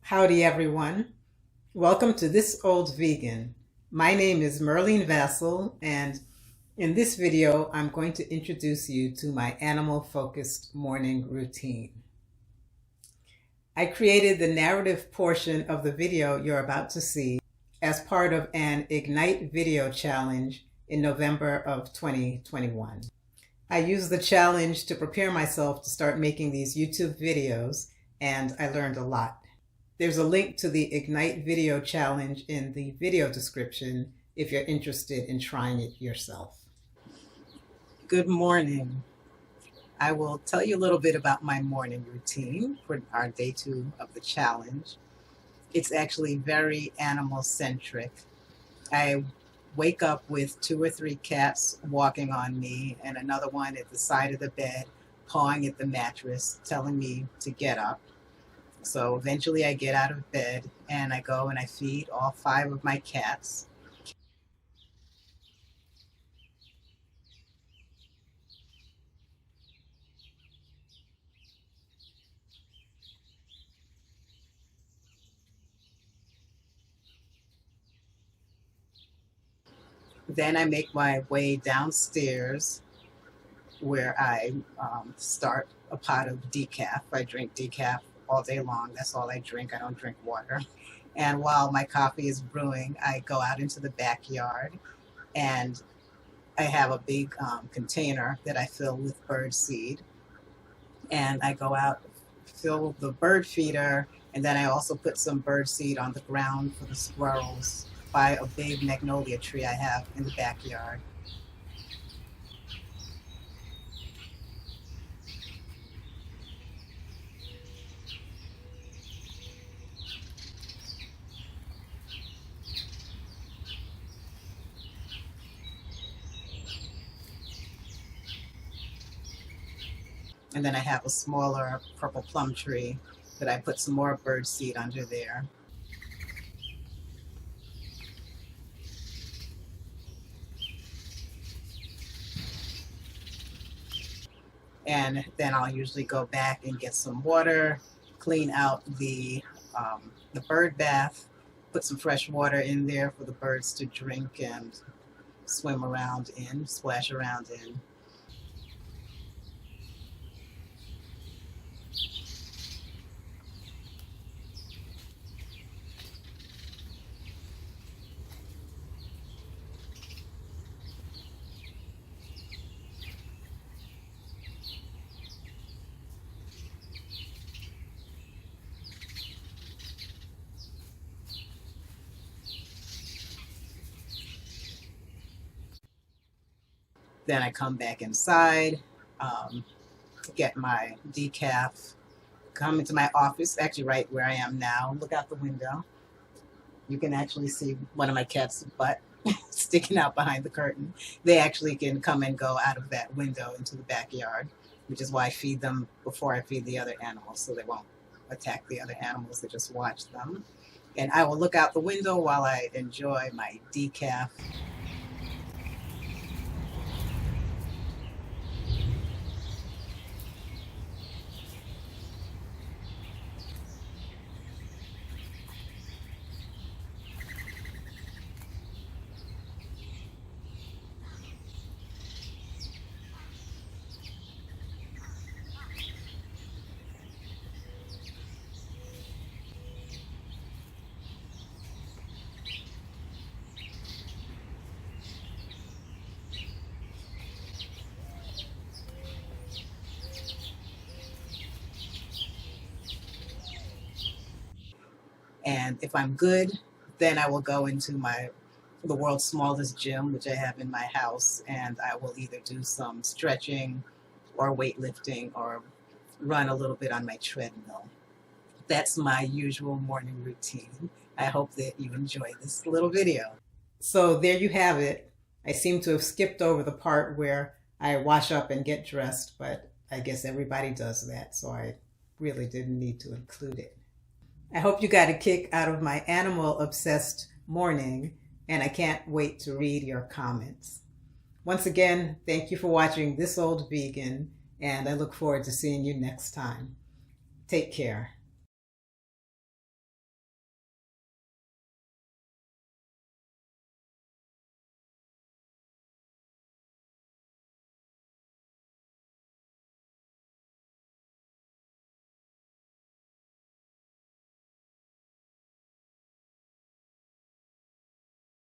Howdy everyone. Welcome to This Old Vegan. My name is Merlene Vassell, and in this video I'm going to introduce you to my animal-focused morning routine. I created the narrative portion of the video you're about to see as part of an Ignite video challenge in November of 2021. I used the challenge to prepare myself to start making these YouTube videos, and I learned a lot. There's a link to the Ignite video challenge in the video description if you're interested in trying it yourself. Good morning. I will tell you a little bit about my morning routine for our day 2 of the challenge. It's actually very animal-centric. I wake up with 2 or 3 cats walking on me and another one at the side of the bed, pawing at the mattress, telling me to get up. So eventually I get out of bed and I go and I feed all 5 of my cats. Then I make my way downstairs where I start a pot of decaf. I drink decaf all day long. That's all I drink. I don't drink water. And while my coffee is brewing, I go out into the backyard and I have a big container that I fill with bird seed. And I go out, fill the bird feeder, and then I also put some bird seed on the ground for the squirrels by a big magnolia tree I have in the backyard. And then I have a smaller purple plum tree that I put some more bird seed under there. And then I'll usually go back and get some water, clean out the bird bath, put some fresh water in there for the birds to drink and swim around in, splash around in. Then I come back inside, get my decaf, come into my office, actually right where I am now, look out the window. You can actually see one of my cat's butt sticking out behind the curtain. They actually can come and go out of that window into the backyard, which is why I feed them before I feed the other animals, so they won't attack the other animals, they just watch them. And I will look out the window while I enjoy my decaf. And if I'm good, then I will go into the world's smallest gym, which I have in my house, and I will either do some stretching or weightlifting or run a little bit on my treadmill. That's my usual morning routine. I hope that you enjoy this little video. So there you have it. I seem to have skipped over the part where I wash up and get dressed, but I guess everybody does that, so I really didn't need to include it. I hope you got a kick out of my animal-obsessed morning, and I can't wait to read your comments. Once again, thank you for watching This Old Vegan, and I look forward to seeing you next time. Take care.